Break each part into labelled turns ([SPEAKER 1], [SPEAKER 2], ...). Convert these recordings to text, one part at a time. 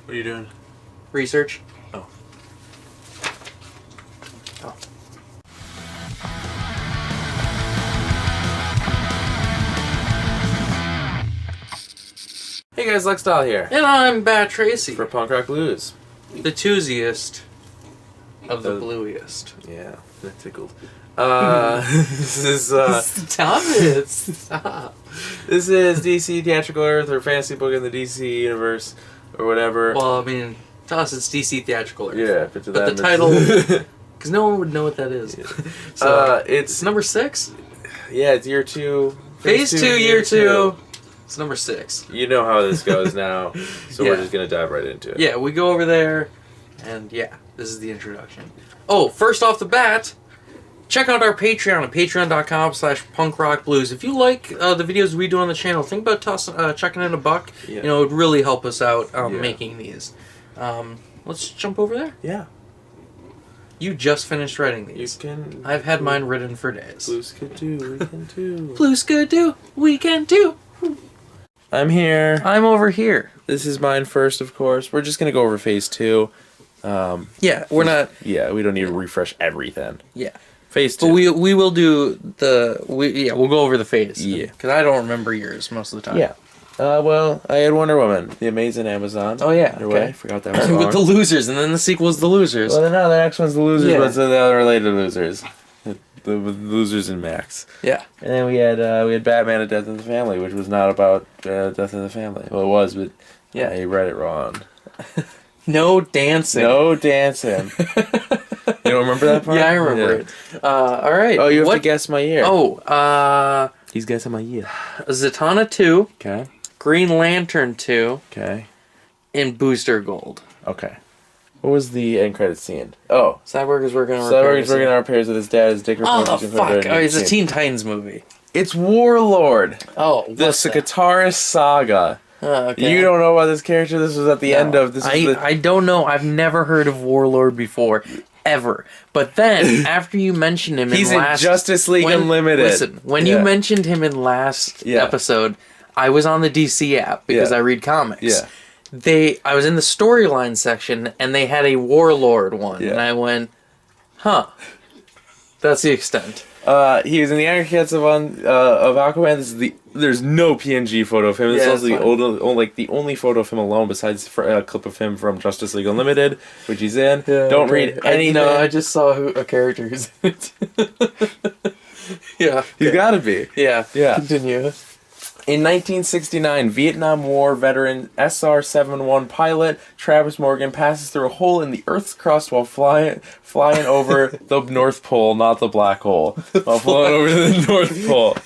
[SPEAKER 1] What are you doing?
[SPEAKER 2] Research.
[SPEAKER 1] Oh.
[SPEAKER 2] Oh.
[SPEAKER 1] Hey guys, Lexstyle here.
[SPEAKER 2] And I'm Bat Tracy.
[SPEAKER 1] For Punk Rock Blues.
[SPEAKER 2] The twosiest of the bluiest.
[SPEAKER 1] Yeah, that tickled. This is,
[SPEAKER 2] Stop it. Stop.
[SPEAKER 1] This is DC Theatrical Earth, or fantasy book in the DC universe, or whatever.
[SPEAKER 2] Well, I mean, to us it's DC Theatrical Earth.
[SPEAKER 1] Yeah, but to them
[SPEAKER 2] the title, because no one would know what that is.
[SPEAKER 1] Yeah.
[SPEAKER 2] So,
[SPEAKER 1] it's
[SPEAKER 2] number 6?
[SPEAKER 1] Yeah, it's year 2.
[SPEAKER 2] Phase 2, year 2. It's number 6.
[SPEAKER 1] You know how this goes now, so
[SPEAKER 2] Yeah.
[SPEAKER 1] we're just going to dive right into it.
[SPEAKER 2] Yeah, we go over there, and yeah, this is the introduction. Oh, first off the bat, check out our Patreon at patreon.com/punkrockblues. If you like the videos we do on the channel, think about checking in $1.
[SPEAKER 1] Yeah.
[SPEAKER 2] You know, it would really help us out
[SPEAKER 1] Yeah.
[SPEAKER 2] making these. Let's jump over there.
[SPEAKER 1] Yeah.
[SPEAKER 2] You just finished writing
[SPEAKER 1] You
[SPEAKER 2] these.
[SPEAKER 1] can...
[SPEAKER 2] I've had mine written for days.
[SPEAKER 1] Blues could do, we can do.
[SPEAKER 2] Blues could do, we can do.
[SPEAKER 1] I'm here.
[SPEAKER 2] I'm over here.
[SPEAKER 1] This is mine first, of course. We're just going to go over phase 2.
[SPEAKER 2] Yeah, we're not...
[SPEAKER 1] Yeah, we don't need to refresh everything.
[SPEAKER 2] Yeah.
[SPEAKER 1] Phase 2.
[SPEAKER 2] But we will do the... we'll go over the phase.
[SPEAKER 1] Yeah.
[SPEAKER 2] Because I don't remember yours most of the time.
[SPEAKER 1] Yeah. Well, I had Wonder Woman, the Amazing Amazon.
[SPEAKER 2] Oh, yeah.
[SPEAKER 1] Underway.
[SPEAKER 2] Okay.
[SPEAKER 1] Forgot that was
[SPEAKER 2] With the losers, and then the sequel's the losers.
[SPEAKER 1] Well, no, the next one's the losers,
[SPEAKER 2] Yeah.
[SPEAKER 1] but it's the unrelated losers. The losers and Max.
[SPEAKER 2] Yeah.
[SPEAKER 1] And then we had Batman: A Death in the Family, which was not about death in the family. Well, it was, but
[SPEAKER 2] Yeah.
[SPEAKER 1] I read it wrong.
[SPEAKER 2] No dancing.
[SPEAKER 1] No dancing. You don't remember that part?
[SPEAKER 2] Yeah, I remember it. All right.
[SPEAKER 1] Oh, you have to guess my year.
[SPEAKER 2] Oh,
[SPEAKER 1] He's guessing my year.
[SPEAKER 2] Zatanna 2,
[SPEAKER 1] Okay.
[SPEAKER 2] Green Lantern 2,
[SPEAKER 1] Okay.
[SPEAKER 2] and Booster Gold.
[SPEAKER 1] Okay. What was the end credit scene? Oh.
[SPEAKER 2] Cyborg is working on
[SPEAKER 1] Cyborg is working on repairs with his dad. His dick
[SPEAKER 2] Oh,
[SPEAKER 1] reports.
[SPEAKER 2] fuck. Oh, it's a Teen Titans movie.
[SPEAKER 1] It's Warlord.
[SPEAKER 2] Oh,
[SPEAKER 1] The
[SPEAKER 2] what's that?
[SPEAKER 1] Guitarist Saga.
[SPEAKER 2] Oh, okay.
[SPEAKER 1] You don't know about this character? This was at the end of...
[SPEAKER 2] I don't know. I've never heard of Warlord before. Ever. But then, after you mentioned him
[SPEAKER 1] He's
[SPEAKER 2] in last...
[SPEAKER 1] in Justice League Unlimited.
[SPEAKER 2] Listen, when you mentioned him in last episode, I was on the DC app because I read comics.
[SPEAKER 1] Yeah.
[SPEAKER 2] I was in the storyline section, and they had a Warlord one, and I went, huh. That's the extent.
[SPEAKER 1] He was in the Iron Cats of Aquaman. There's no PNG photo of him. This is also the only photo of him alone besides a clip of him from Justice League Unlimited, which he's in.
[SPEAKER 2] Yeah,
[SPEAKER 1] don't read anything.
[SPEAKER 2] No, I just saw a character who's in it. Yeah.
[SPEAKER 1] He's gotta be.
[SPEAKER 2] Yeah.
[SPEAKER 1] Yeah.
[SPEAKER 2] Continue.
[SPEAKER 1] In 1969, Vietnam War veteran SR-71 pilot Travis Morgan passes through a hole in the Earth's crust while flying over the North Pole, not the black hole. While flying over the North Pole.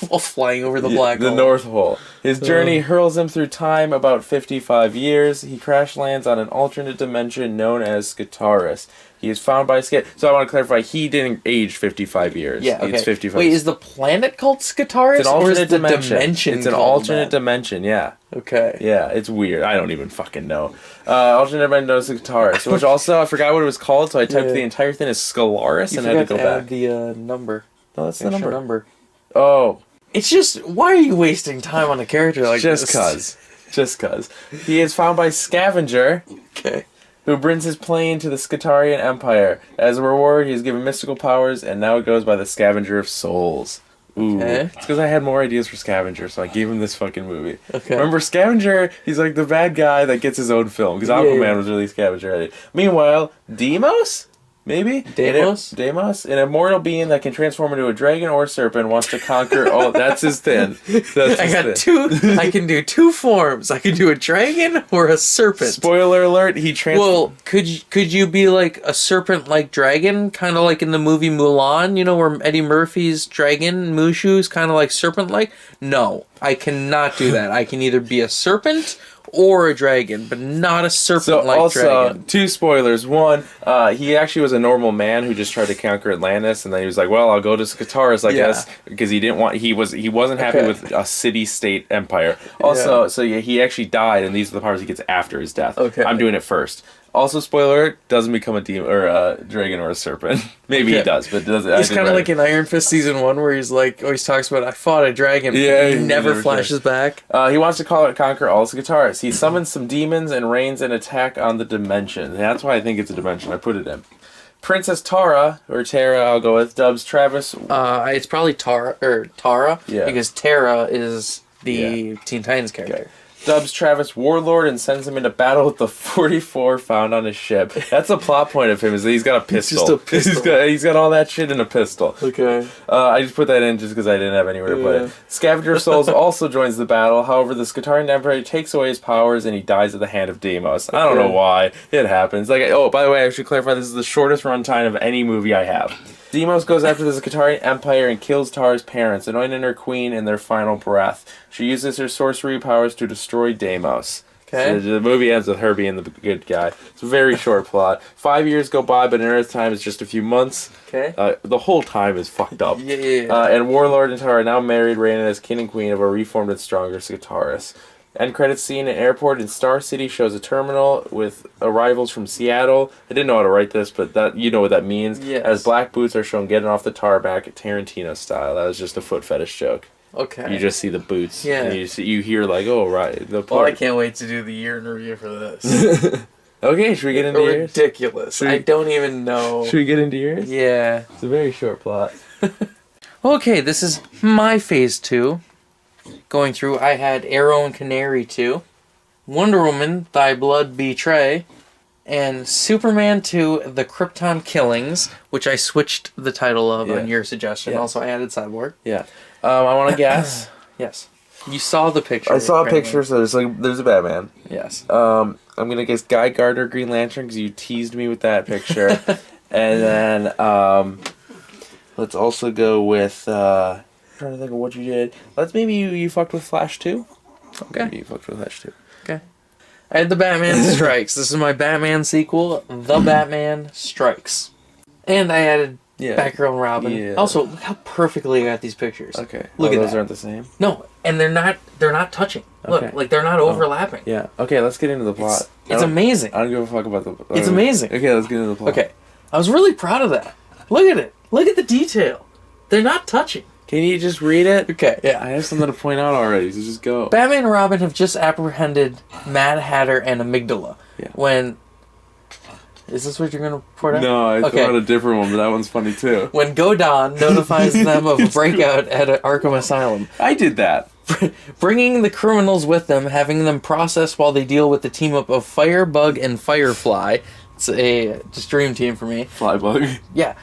[SPEAKER 2] While flying over the black hole.
[SPEAKER 1] The North Pole. His journey hurls him through time about 55 years. He crash lands on an alternate dimension known as Skitaris. He is found by So I want to clarify, he didn't age 55 years.
[SPEAKER 2] Yeah, okay.
[SPEAKER 1] It's 55.
[SPEAKER 2] Wait, is the planet called Skitaris?
[SPEAKER 1] It's an alternate
[SPEAKER 2] or is the
[SPEAKER 1] dimension. It's an alternate dimension, yeah.
[SPEAKER 2] Okay.
[SPEAKER 1] Yeah, it's weird. I don't even fucking know. Alternate dimension known as Skitaris, which also, I forgot what it was called, so I typed the entire thing as Skalaris and had to go back.
[SPEAKER 2] The number.
[SPEAKER 1] No, that's the number.
[SPEAKER 2] Oh.
[SPEAKER 1] Oh.
[SPEAKER 2] It's just, why are you wasting time on a character like this?
[SPEAKER 1] Just cuz. He is found by Scavenger.
[SPEAKER 2] Okay.
[SPEAKER 1] Who brings his plane to the Skitarian Empire. As a reward, he is given mystical powers, and now it goes by the Scavenger of Souls. Ooh. Okay. It's because I had more ideas for Scavenger, so I gave him this fucking movie.
[SPEAKER 2] Okay.
[SPEAKER 1] Remember, Scavenger, he's like the bad guy that gets his own film, because Aquaman was really Scavenger ready. Meanwhile, Deimos? Maybe?
[SPEAKER 2] Deimos?
[SPEAKER 1] An immortal being that can transform into a dragon or a serpent, wants to conquer all... That's his thing.
[SPEAKER 2] I can do two forms. I can do a dragon or a serpent.
[SPEAKER 1] Spoiler alert,
[SPEAKER 2] Well, could you be like a serpent-like dragon? Kind of like in the movie Mulan, you know, where Eddie Murphy's dragon, Mushu, is kind of like serpent-like? No, I cannot do that. I can either be a serpent or a dragon, but not a serpent-like dragon.
[SPEAKER 1] 2 spoilers. One, he actually was a normal man who just tried to conquer Atlantis, and then he was like, "Well, I'll go to Skitaris, I guess," because he didn't want. He wasn't happy with a city-state empire. Also, he actually died, and these are the powers he gets after his death.
[SPEAKER 2] Okay.
[SPEAKER 1] I'm doing it first. Also, spoiler alert, doesn't become a demon or a dragon or a serpent. Maybe he does, but doesn't.
[SPEAKER 2] He's kind of like in Iron Fist season 1, where he's like, always talks about, I fought a dragon.
[SPEAKER 1] Yeah,
[SPEAKER 2] he never flashes back.
[SPEAKER 1] He wants to conquer all his guitarists. He summons some demons and rains an attack on the dimension. That's why I think it's a dimension. I put it in. Princess Tara, or Tara, I'll go with, dubs Travis.
[SPEAKER 2] It's probably Tara,
[SPEAKER 1] Yeah.
[SPEAKER 2] because Tara is the Teen Titans character.
[SPEAKER 1] Okay. Dubs Travis Warlord and sends him into battle with the 44 found on his ship. That's a plot point of him, is that he's got a pistol.
[SPEAKER 2] Just a pistol.
[SPEAKER 1] He's got all that shit in a pistol.
[SPEAKER 2] Okay.
[SPEAKER 1] I just put that in just because I didn't have anywhere to put it. Scavenger Souls also joins the battle. However, the Skitarian Emperor takes away his powers and he dies at the hand of Deimos. I don't know why. It happens. By the way, I should clarify, this is the shortest runtime of any movie I have. Deimos goes after the Skitarian Empire and kills Tara's parents, anointing her queen in their final breath. She uses her sorcery powers to destroy Deimos. Okay. So the movie ends with her being the good guy. It's a very short plot. 5 years go by, but in Earth time it's just a few months.
[SPEAKER 2] Okay.
[SPEAKER 1] The whole time is fucked up.
[SPEAKER 2] Yeah.
[SPEAKER 1] And Warlord and Tara are now married, reigning as king and queen of a reformed and stronger Skitaris. End credits scene in airport in Star City shows a terminal with arrivals from Seattle. I didn't know how to write this, but that you know what that means.
[SPEAKER 2] Yes.
[SPEAKER 1] As black boots are shown getting off the tarmac at Tarantino style. That was just a foot fetish joke.
[SPEAKER 2] Okay.
[SPEAKER 1] You just see the boots.
[SPEAKER 2] Yeah.
[SPEAKER 1] And you hear like, oh right, the part.
[SPEAKER 2] Well, I can't wait to do the year in review for this.
[SPEAKER 1] Okay, should we get into yours?
[SPEAKER 2] Ridiculous. I don't even know.
[SPEAKER 1] Should we get into yours?
[SPEAKER 2] Yeah.
[SPEAKER 1] It's a very short plot.
[SPEAKER 2] Okay, this is my phase 2. Going through, I had Arrow and Canary 2, Wonder Woman, Thy Blood Betray, and Superman 2, The Krypton Killings, which I switched the title of on your suggestion.
[SPEAKER 1] Yeah.
[SPEAKER 2] Also, I added Cyborg.
[SPEAKER 1] Yeah. I want to guess.
[SPEAKER 2] Yes. You saw the picture.
[SPEAKER 1] I saw a picture, so there's a Batman.
[SPEAKER 2] Yes.
[SPEAKER 1] I'm gonna guess Guy Gardner Green Lantern because you teased me with that picture, and then let's also go with. Trying to think of what you did. Maybe you fucked with Flash 2.
[SPEAKER 2] Okay.
[SPEAKER 1] Maybe you fucked with Flash 2.
[SPEAKER 2] Okay. I had The Batman Strikes. This is my Batman sequel, The Batman Strikes, and I added Batgirl and Robin.
[SPEAKER 1] Yeah.
[SPEAKER 2] Also, look how perfectly I got these pictures.
[SPEAKER 1] Okay.
[SPEAKER 2] Look at
[SPEAKER 1] those
[SPEAKER 2] that.
[SPEAKER 1] aren't the same.
[SPEAKER 2] No, and they're not touching.
[SPEAKER 1] Okay.
[SPEAKER 2] Look, like they're not overlapping.
[SPEAKER 1] Yeah. Okay. Let's get into the plot.
[SPEAKER 2] It's amazing.
[SPEAKER 1] I don't give a fuck about the.
[SPEAKER 2] It's amazing.
[SPEAKER 1] Okay. Let's get into the plot.
[SPEAKER 2] Okay. I was really proud of that. Look at it. Look at the detail. They're not touching.
[SPEAKER 1] Can you just read it?
[SPEAKER 2] Okay, yeah.
[SPEAKER 1] I have something to point out already, so just go.
[SPEAKER 2] Batman and Robin have just apprehended Mad Hatter and Amygdala.
[SPEAKER 1] Yeah.
[SPEAKER 2] When... Is this what you're going to report out?
[SPEAKER 1] No, I thought a different one, but that one's funny too.
[SPEAKER 2] When Godon notifies them of a breakout at Arkham Asylum.
[SPEAKER 1] I did that.
[SPEAKER 2] Bringing the criminals with them, having them processed while they deal with the team-up of Firebug and Firefly. It's just dream team for me.
[SPEAKER 1] Flybug.
[SPEAKER 2] Yeah.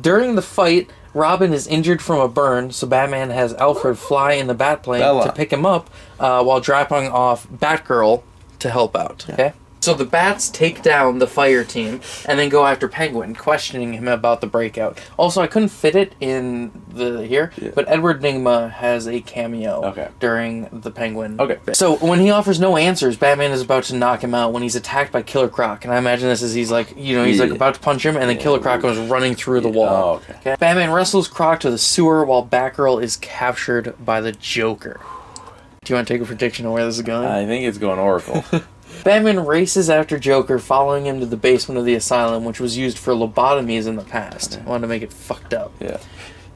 [SPEAKER 2] During the fight... Robin is injured from a burn, so Batman has Alfred fly in the Batplane to pick him up while dropping off Batgirl to help out. Okay? So the Bats take down the fire team and then go after Penguin, questioning him about the breakout. Also, I couldn't fit it in here, but Edward Nygma has a cameo during the Penguin.
[SPEAKER 1] Okay.
[SPEAKER 2] So when he offers no answers, Batman is about to knock him out when he's attacked by Killer Croc. And I imagine this as he's like, he's like about to punch him, and then Killer Croc goes running through the wall.
[SPEAKER 1] Oh, okay.
[SPEAKER 2] Batman wrestles Croc to the sewer while Batgirl is captured by the Joker. Do you want to take a prediction on where this is going?
[SPEAKER 1] I think it's going Oracle.
[SPEAKER 2] Batman races after Joker, following him to the basement of the asylum, which was used for lobotomies in the past. I wanted to make it fucked up.
[SPEAKER 1] Yeah.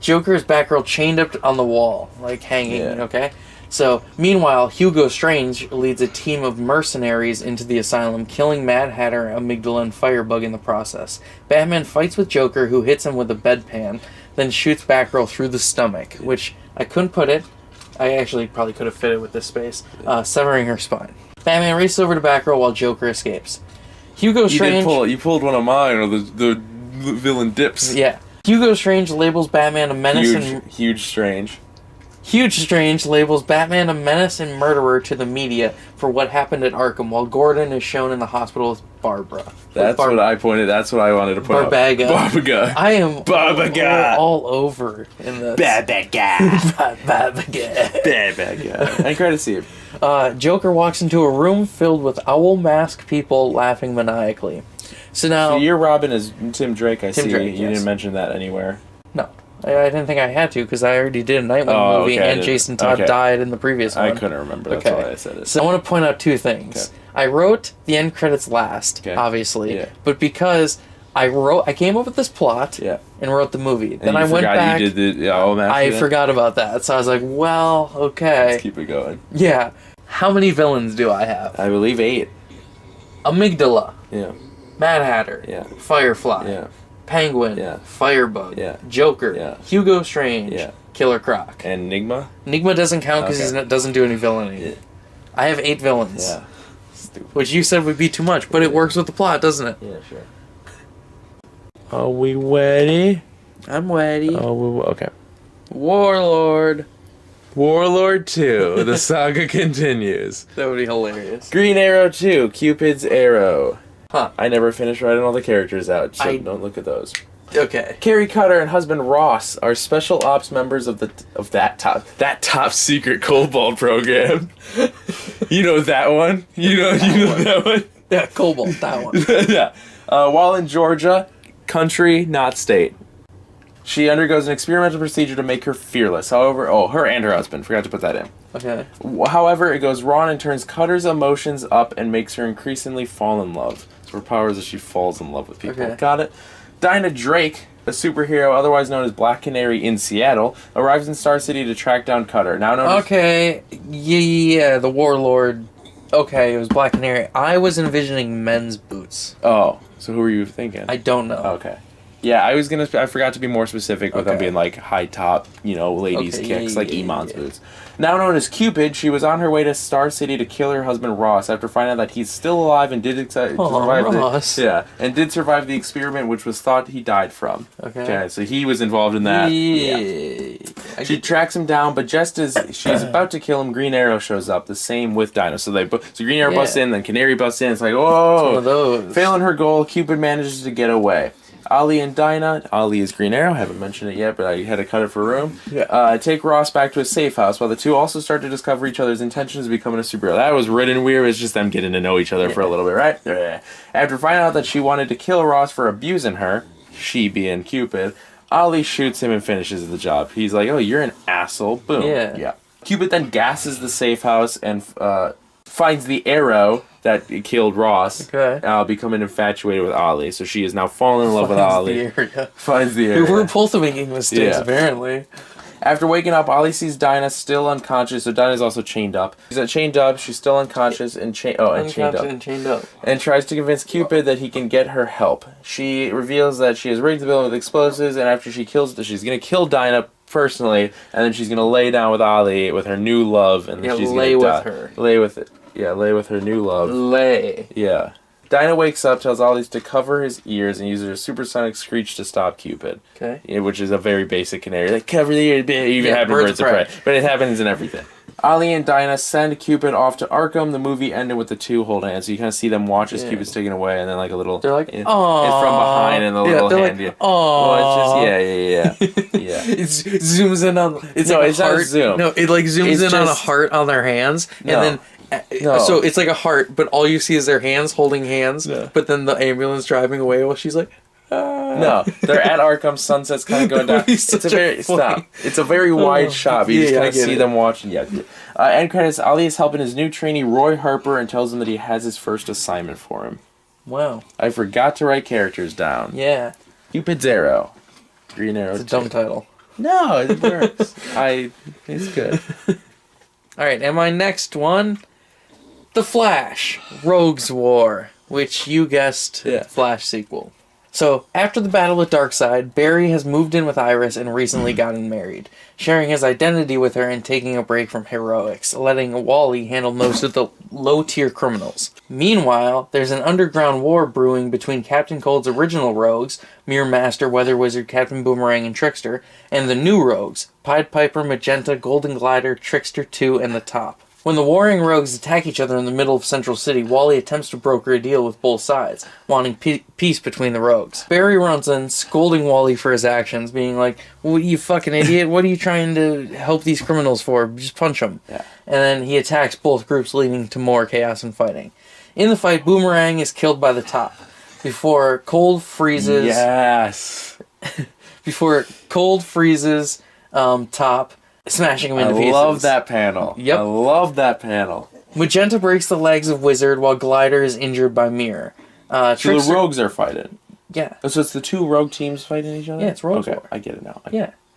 [SPEAKER 2] Joker is Batgirl chained up on the wall, like hanging, okay? So, meanwhile, Hugo Strange leads a team of mercenaries into the asylum, killing Mad Hatter, Amygdala, and Firebug in the process. Batman fights with Joker, who hits him with a bedpan, then shoots Batgirl through the stomach, which I couldn't put it. I actually probably could have fit it with this space, severing her spine. Batman races over to Batgirl while Joker escapes. Hugo Strange...
[SPEAKER 1] You pulled one of mine, or the villain dips.
[SPEAKER 2] Yeah. Hugo Strange labels Batman a menace
[SPEAKER 1] Huge Strange.
[SPEAKER 2] Huge Strange labels Batman a menace and murderer to the media for what happened at Arkham, while Gordon is shown in the hospital with Barbara.
[SPEAKER 1] That's what I pointed. That's what I wanted to point out.
[SPEAKER 2] Barbaga. I am
[SPEAKER 1] Barbaga.
[SPEAKER 2] all over in this.
[SPEAKER 1] Barbaga.
[SPEAKER 2] Barbaga.
[SPEAKER 1] Barbaga. And credit scene.
[SPEAKER 2] Joker walks into a room filled with owl mask people laughing maniacally. So now...
[SPEAKER 1] So your Robin is Tim Drake, I see.
[SPEAKER 2] Drake,
[SPEAKER 1] You didn't mention that anywhere.
[SPEAKER 2] No. I didn't think I had to because I already did a Nightwing movie and Jason Todd died in the previous one.
[SPEAKER 1] I couldn't remember. That's why I said it.
[SPEAKER 2] So I want to point out two things. Okay. I wrote the end credits last, obviously, but because I came up with this plot and wrote the movie. Then I went back. You did the I forgot about that. So I was like, well, okay.
[SPEAKER 1] Let's keep it going.
[SPEAKER 2] Yeah. How many villains do I have?
[SPEAKER 1] I believe 8.
[SPEAKER 2] Amygdala.
[SPEAKER 1] Yeah.
[SPEAKER 2] Mad Hatter.
[SPEAKER 1] Yeah.
[SPEAKER 2] Firefly.
[SPEAKER 1] Yeah.
[SPEAKER 2] Penguin.
[SPEAKER 1] Yeah.
[SPEAKER 2] Firebug.
[SPEAKER 1] Yeah.
[SPEAKER 2] Joker.
[SPEAKER 1] Yeah.
[SPEAKER 2] Hugo Strange.
[SPEAKER 1] Yeah.
[SPEAKER 2] Killer Croc.
[SPEAKER 1] And Enigma?
[SPEAKER 2] Enigma doesn't count because he doesn't do any villainy. Yeah. I have 8 villains.
[SPEAKER 1] Yeah. Stupid.
[SPEAKER 2] Which you said would be too much, but it works with the plot, doesn't it?
[SPEAKER 1] Yeah, sure. Are we ready?
[SPEAKER 2] I'm ready.
[SPEAKER 1] Okay.
[SPEAKER 2] Warlord.
[SPEAKER 1] Warlord 2. The saga continues.
[SPEAKER 2] That would be hilarious.
[SPEAKER 1] Green Arrow 2. Cupid's Arrow.
[SPEAKER 2] Huh.
[SPEAKER 1] I never finished writing all the characters out, so don't look at those.
[SPEAKER 2] Okay.
[SPEAKER 1] Carrie Cutter and husband Ross are special ops members of that top secret Cobalt program. You know that one? You know that one?
[SPEAKER 2] Yeah, Cobalt, that one.
[SPEAKER 1] Yeah. While in Georgia, country, not state. She undergoes an experimental procedure to make her fearless. However, her and her husband. Forgot to put that in.
[SPEAKER 2] Okay.
[SPEAKER 1] However, it goes wrong and turns Cutter's emotions up and makes her increasingly fall in love. So her power is that she falls in love with people.
[SPEAKER 2] Okay.
[SPEAKER 1] Got it? Dinah Drake, a superhero otherwise known as Black Canary in Seattle, arrives in Star City to track down Cutter. Now known
[SPEAKER 2] as... Yeah, the Warlord. Okay, it was Black Canary. I was envisioning men's boots.
[SPEAKER 1] Oh, so who were you thinking?
[SPEAKER 2] I don't know.
[SPEAKER 1] Okay. Yeah, I forgot to be more specific with them being like high top, ladies kicks, like Iman's boots. Now known as Cupid, she was on her way to Star City to kill her husband Ross after finding out that he's still alive and did survive the experiment, which was thought he died from. Okay, so he was involved in that. Yeah. She tracks him down, but just as she's about to kill him, Green Arrow shows up. The same with Dinah. So Green Arrow busts in, then Canary busts in. It's like, whoa!
[SPEAKER 2] It's one of those.
[SPEAKER 1] Failing her goal, Cupid manages to get away. Ali and Dinah, Ali is Green Arrow, haven't mentioned it yet, but I had to cut it for room. Take Ross back to a safe house while the two also start to discover each other's intentions of becoming a superhero. That was written weird, it's just them getting to know each other for a little bit, right? After finding out that she wanted to kill Ross for abusing her, she being Cupid, Ali shoots him and finishes the job. He's like, oh, you're an asshole. Boom. Yeah. Cupid then gasses the safe house and finds the arrow that killed Ross, becoming infatuated with Ali. So she is now falling in love with Ali. Finds the area.
[SPEAKER 2] We're both making mistakes, apparently.
[SPEAKER 1] After waking up, Ali sees Dinah still unconscious. So Dinah's also chained up. She's chained up. She's still unconscious and chained up. And tries to convince Cupid that he can get her help. She reveals that she has rigged the building with explosives, and after she kills, she's gonna kill Dinah personally, and then she's gonna lay down with Ali with her new love, and then she's
[SPEAKER 2] lay
[SPEAKER 1] gonna
[SPEAKER 2] with her.
[SPEAKER 1] Lay with it. Yeah, lay with her new love.
[SPEAKER 2] Lay.
[SPEAKER 1] Yeah. Dinah wakes up, tells Ali to cover his ears, and uses a supersonic screech to stop Cupid. Okay. Yeah, which is a very basic canary. Like, cover the ears, even having Birds of Prey. But it happens in everything. Ali and Dinah send Cupid off to Arkham. The movie ended with the two holding hands, so you kind of see them watch as Cupid's taken away, and then like a little...
[SPEAKER 2] They're like,
[SPEAKER 1] it's from behind, and the little hand...
[SPEAKER 2] Like, well,
[SPEAKER 1] it's just, yeah.
[SPEAKER 2] It zooms in on... It's like a heart.
[SPEAKER 1] Zoom.
[SPEAKER 2] No, it like zooms in on a heart on their hands, and then... So it's like a heart, but all you see is their hands holding hands, but then the ambulance driving away while she's like...
[SPEAKER 1] No, they're at Arkham. Sunset's kind of going down. It's a very wide shot. But you just kind of see them watching. End credits. Ali is helping his new trainee Roy Harper and tells him that he has his first assignment for him.
[SPEAKER 2] Wow!
[SPEAKER 1] I forgot to write characters down.
[SPEAKER 2] Yeah.
[SPEAKER 1] Cupid's Arrow. Green Arrow.
[SPEAKER 2] It's a dumb title.
[SPEAKER 1] No, it works. It's good.
[SPEAKER 2] All right, and my next one, The Flash, Rogue's War, which you guessed, Flash sequel. So, after the battle with Darkseid, Barry has moved in with Iris and recently gotten married, sharing his identity with her and taking a break from heroics, letting Wally handle most of the low-tier criminals. Meanwhile, there's an underground war brewing between Captain Cold's original rogues, Mirror Master, Weather Wizard, Captain Boomerang, and Trickster, and the new rogues, Pied Piper, Magenta, Golden Glider, Trickster 2, and the Top. When the warring rogues attack each other in the middle of Central City, Wally attempts to broker a deal with both sides, wanting peace between the rogues. Barry runs in, scolding Wally for his actions, being like, "What, you fucking idiot, what are you trying to help these criminals for? Just punch them." Yeah. And then he attacks both groups, leading to more chaos and fighting. In the fight, Boomerang is killed by the Top, before Cold freezes...
[SPEAKER 1] Yes!
[SPEAKER 2] before Cold freezes Top, smashing him into pieces.
[SPEAKER 1] I love that panel.
[SPEAKER 2] Yep.
[SPEAKER 1] I love that panel.
[SPEAKER 2] Magenta breaks the legs of Wizard while Glider is injured by Mirror.
[SPEAKER 1] So the rogues are fighting.
[SPEAKER 2] Yeah.
[SPEAKER 1] So it's the two rogue teams fighting each other?
[SPEAKER 2] Yeah, it's Rogue
[SPEAKER 1] Okay,
[SPEAKER 2] War.
[SPEAKER 1] I get it now.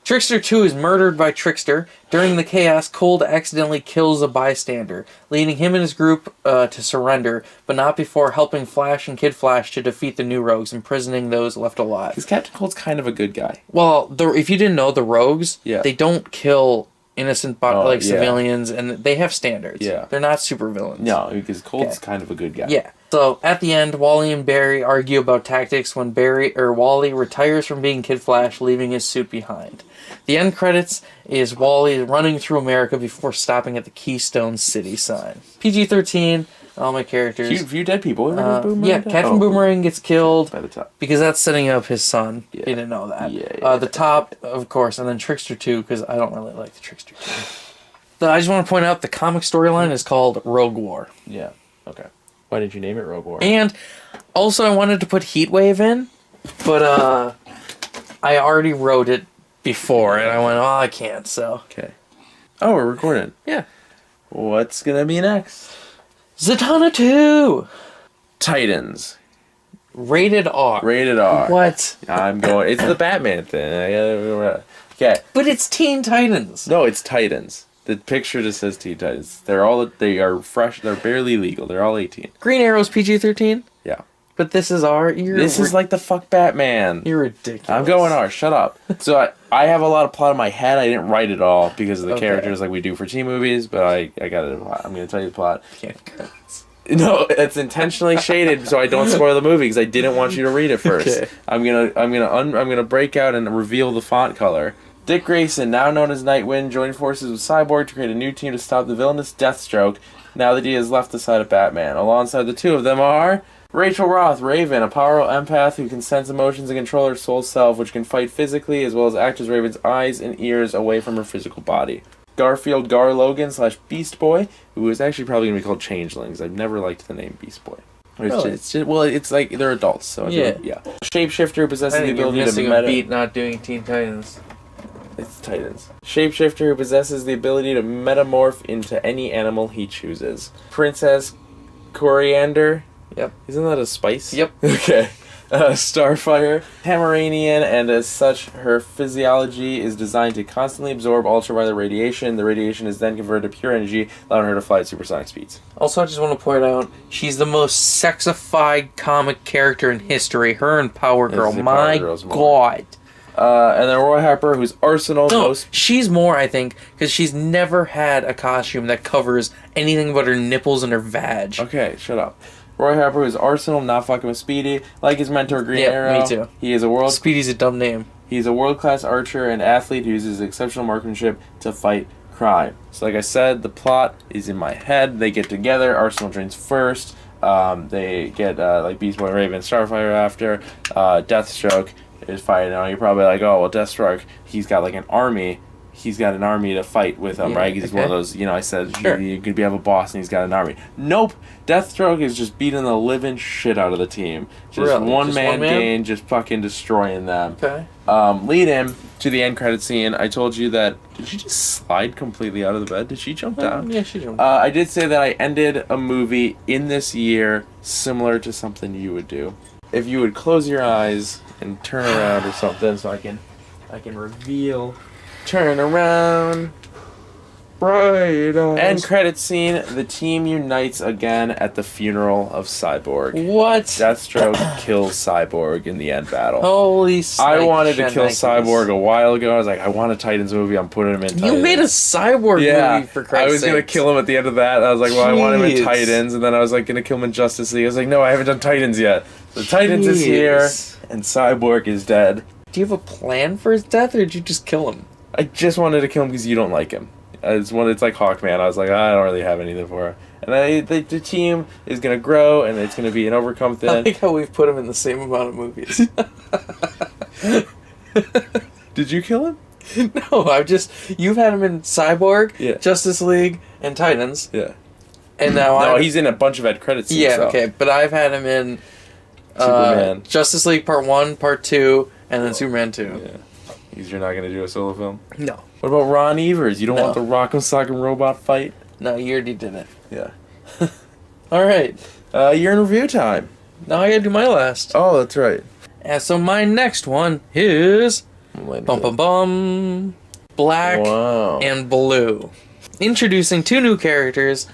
[SPEAKER 2] Trickster 2 is murdered by Trickster. During the chaos, Cold accidentally kills a bystander, leading him and his group to surrender, but not before helping Flash and Kid Flash to defeat the new rogues, imprisoning those left alive.
[SPEAKER 1] Because Captain Cold's kind of a good guy.
[SPEAKER 2] Well, if you didn't know, the rogues,
[SPEAKER 1] Yeah.
[SPEAKER 2] they don't kill innocent civilians, and they have standards.
[SPEAKER 1] Yeah.
[SPEAKER 2] They're not super villains.
[SPEAKER 1] No, because Cold's kind of a good guy.
[SPEAKER 2] Yeah. So at the end, Wally and Barry argue about tactics when Wally retires from being Kid Flash, leaving his suit behind. The end credits is Wally running through America before stopping at the Keystone City sign. PG-13. All my characters.
[SPEAKER 1] Few dead people.
[SPEAKER 2] Captain Boomerang gets killed
[SPEAKER 1] by the top
[SPEAKER 2] because that's setting up his son.
[SPEAKER 1] Yeah.
[SPEAKER 2] You didn't know that.
[SPEAKER 1] Yeah.
[SPEAKER 2] The Top, of course, and then Trickster 2 because I don't really like the Trickster 2. So I just want to point out the comic storyline is called Rogue War.
[SPEAKER 1] Yeah. Okay. Why did you name it Rogue War?
[SPEAKER 2] And also I wanted to put Heatwave in, but I already wrote it before, and I went, I can't, so.
[SPEAKER 1] Okay. Oh, we're recording.
[SPEAKER 2] Yeah.
[SPEAKER 1] What's gonna be next?
[SPEAKER 2] Zatanna 2!
[SPEAKER 1] Titans.
[SPEAKER 2] Rated R.
[SPEAKER 1] Rated R.
[SPEAKER 2] What?
[SPEAKER 1] I'm going. It's the Batman thing. Okay.
[SPEAKER 2] But it's Teen Titans.
[SPEAKER 1] No, it's Titans. The picture just says Teen Titans. They are fresh. They're barely legal. They're all 18.
[SPEAKER 2] Green Arrow's PG-13?
[SPEAKER 1] Yeah.
[SPEAKER 2] But this is R.
[SPEAKER 1] This is like the fuck Batman.
[SPEAKER 2] You're ridiculous.
[SPEAKER 1] I'm going R. Shut up. So I have a lot of plot in my head. I didn't write it all because of the characters like we do for teen movies, but I got it. I'm going to tell you the plot. No, it's intentionally shaded so I don't spoil the movie because I didn't want you to read it first.
[SPEAKER 2] Okay.
[SPEAKER 1] I'm gonna break out and reveal the font color. Dick Grayson, now known as Nightwing, joined forces with Cyborg to create a new team to stop the villainous Deathstroke. Now that he has left the side of Batman, alongside the two of them are Rachel Roth, Raven, a powerful empath who can sense emotions and control her soul self, which can fight physically as well as act as Raven's eyes and ears away from her physical body. Garfield Gar Logan / Beast Boy, who is actually probably going to be called Changelings. I've never liked the name Beast Boy. It's like they're adults, so yeah. Shapeshifter who possesses the ability to
[SPEAKER 2] beat not doing Teen Titans.
[SPEAKER 1] It's Titans. Shapeshifter who possesses the ability to metamorph into any animal he chooses. Princess Coriander.
[SPEAKER 2] Yep.
[SPEAKER 1] Isn't that a spice?
[SPEAKER 2] Yep.
[SPEAKER 1] Okay. Starfire, Pomeranian, and as such, her physiology is designed to constantly absorb ultraviolet radiation. The radiation is then converted to pure energy, allowing her to fly at supersonic speeds.
[SPEAKER 2] Also, I just want to point out, she's the most sexified comic character in history. Her and Power Girl. My God.
[SPEAKER 1] And then Roy Harper, who's Arsenal.
[SPEAKER 2] No, she's more, I think, because she's never had a costume that covers anything but her nipples and her vag.
[SPEAKER 1] Okay, shut up. Roy Harper is Arsenal, not fucking with Speedy. Like his mentor, Green Arrow.
[SPEAKER 2] Me too.
[SPEAKER 1] He is a
[SPEAKER 2] Speedy's a dumb name.
[SPEAKER 1] He's a world-class archer and athlete who uses exceptional marksmanship to fight crime. So like I said, the plot is in my head. They get together. Arsenal joins first. They get like Beast Boy, Raven, Starfire after. Deathstroke is fighting. Now you're probably like, oh, well, Deathstroke, he's got like an army. He's got an army to fight with him, right? He's one of those, I said, you could have a boss and he's got an army. Nope. Deathstroke is just beating the living shit out of the team. Just one man game, just fucking destroying them.
[SPEAKER 2] Okay.
[SPEAKER 1] Lead him to the end credit scene. I told you that, did she just slide completely out of the bed? Did she jump down?
[SPEAKER 2] Yeah, she jumped.
[SPEAKER 1] I did say that I ended a movie in this year similar to something you would do. If you would close your eyes and turn around or something so I can reveal. Turn around. Bright eyes. End credit scene. The team unites again at the funeral of Cyborg.
[SPEAKER 2] What?
[SPEAKER 1] Deathstroke kills Cyborg in the end battle.
[SPEAKER 2] Holy
[SPEAKER 1] I wanted to kill Cyborg a while ago. I was like, I want a Titans movie. I'm putting him in Titans.
[SPEAKER 2] You made a Cyborg movie for Christ's sake.
[SPEAKER 1] I was going to kill him at the end of that. I was like, well, I want him in Titans. And then I was like, going to kill him in Justice League. I was like, no, I haven't done Titans yet. The Titans is here, and Cyborg is dead.
[SPEAKER 2] Do you have a plan for his death, or did you just kill him?
[SPEAKER 1] I just wanted to kill him because you don't like him. It's like Hawkman. I was like, I don't really have anything for her. And the team is going to grow, and it's going to be an overcome thing.
[SPEAKER 2] I like how we've put him in the same amount of movies.
[SPEAKER 1] Did you kill him?
[SPEAKER 2] No, you've had him in Cyborg, Justice League, and Titans.
[SPEAKER 1] Yeah.
[SPEAKER 2] And now
[SPEAKER 1] he's in a bunch of end credits.
[SPEAKER 2] Yeah, okay, but I've had him in
[SPEAKER 1] Superman.
[SPEAKER 2] Justice League Part 1, Part 2, and then Superman 2.
[SPEAKER 1] Yeah. You're not gonna do a solo film?
[SPEAKER 2] No.
[SPEAKER 1] What about Ron Evers? You don't
[SPEAKER 2] No.
[SPEAKER 1] want the Rock'em Sock'em Robot fight?
[SPEAKER 2] No, you already did it.
[SPEAKER 1] Yeah.
[SPEAKER 2] Alright.
[SPEAKER 1] You're in review time.
[SPEAKER 2] Now I gotta do my last.
[SPEAKER 1] Oh, that's right.
[SPEAKER 2] And so my next one is... Bum bum bum. Black
[SPEAKER 1] Wow.
[SPEAKER 2] and Blue. Introducing 2 new characters,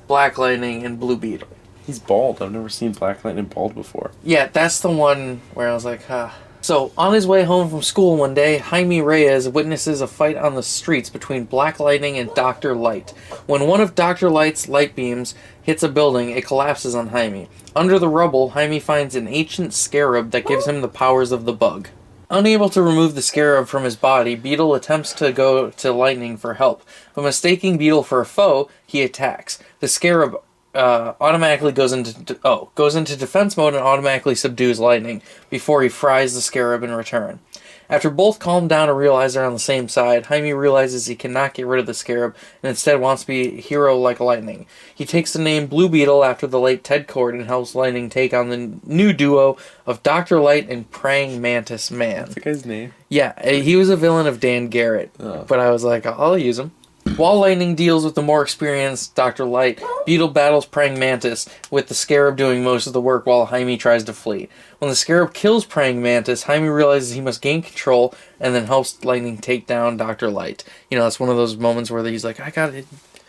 [SPEAKER 2] Black Lightning and Blue Beetle.
[SPEAKER 1] He's bald. I've never seen Black Lightning bald before.
[SPEAKER 2] Yeah, that's the one where I was like, ah. So, on his way home from school one day, Jaime Reyes witnesses a fight on the streets between Black Lightning and Dr. Light. When one of Dr. Light's light beams hits a building, it collapses on Jaime. Under the rubble, Jaime finds an ancient scarab that gives him the powers of the bug. Unable to remove the scarab from his body, Beetle attempts to go to Lightning for help, but mistaking Beetle for a foe, he attacks. The scarab automatically goes into defense mode and automatically subdues Lightning before he fries the scarab in return. After both calm down and realize they're on the same side, Jaime realizes he cannot get rid of the scarab and instead wants to be a hero like Lightning. He takes the name Blue Beetle after the late Ted Kord and helps Lightning take on the new duo of Dr. Light and Praying Mantis Man.
[SPEAKER 1] What's the guy's name?
[SPEAKER 2] Yeah, he was a villain of Dan Garrett, but I was like, I'll use him. While Lightning deals with the more experienced Dr. Light, Beetle battles Praying Mantis, with the Scarab doing most of the work while Jaime tries to flee. When the Scarab kills Praying Mantis, Jaime realizes he must gain control and then helps Lightning take down Dr. Light. You know, it's one of those moments where he's like, I gotta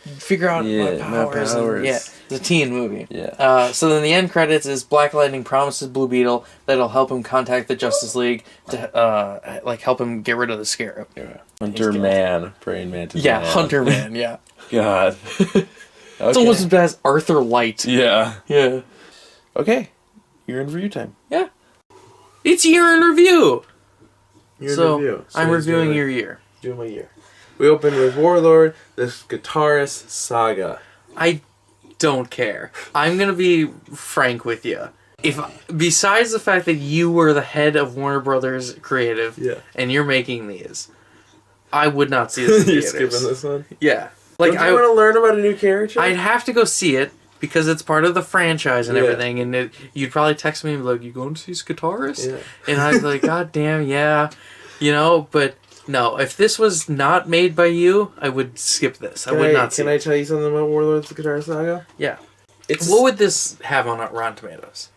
[SPEAKER 2] figure out my powers. And, yeah, it's a teen movie.
[SPEAKER 1] Yeah.
[SPEAKER 2] So then the end credits is Black Lightning promises Blue Beetle that it'll help him contact the Justice League to help him get rid of the Scarab.
[SPEAKER 1] Yeah. Hunter Man, Praying Mantis.
[SPEAKER 2] Yeah,
[SPEAKER 1] Man.
[SPEAKER 2] Hunter Man, yeah.
[SPEAKER 1] God. Okay.
[SPEAKER 2] It's almost as bad as Arthur Light.
[SPEAKER 1] Yeah.
[SPEAKER 2] Yeah.
[SPEAKER 1] Okay. You're in review time.
[SPEAKER 2] Yeah. It's year in review.
[SPEAKER 1] You're in
[SPEAKER 2] So,
[SPEAKER 1] review.
[SPEAKER 2] I'm reviewing your year.
[SPEAKER 1] Doing my year. We opened with Warlord, this guitarist saga.
[SPEAKER 2] I don't care. I'm gonna be frank with you. If besides the fact that you were the head of Warner Brothers Creative, and you're making these, I would not see this in
[SPEAKER 1] You're
[SPEAKER 2] theaters.
[SPEAKER 1] skipping this one?
[SPEAKER 2] Yeah.
[SPEAKER 1] Like, I want to learn about a new character?
[SPEAKER 2] I'd have to go see it because it's part of the franchise and everything, and you'd probably text me and be like, "You going to see this guitarist?"
[SPEAKER 1] Yeah.
[SPEAKER 2] And I'd be like, "God damn, yeah," you know. But no, if this was not made by you, I would skip this. I would not see.
[SPEAKER 1] Can I tell you something about Warlord's Guitar Saga?
[SPEAKER 2] Yeah.
[SPEAKER 1] What
[SPEAKER 2] would this have on Rotten Tomatoes?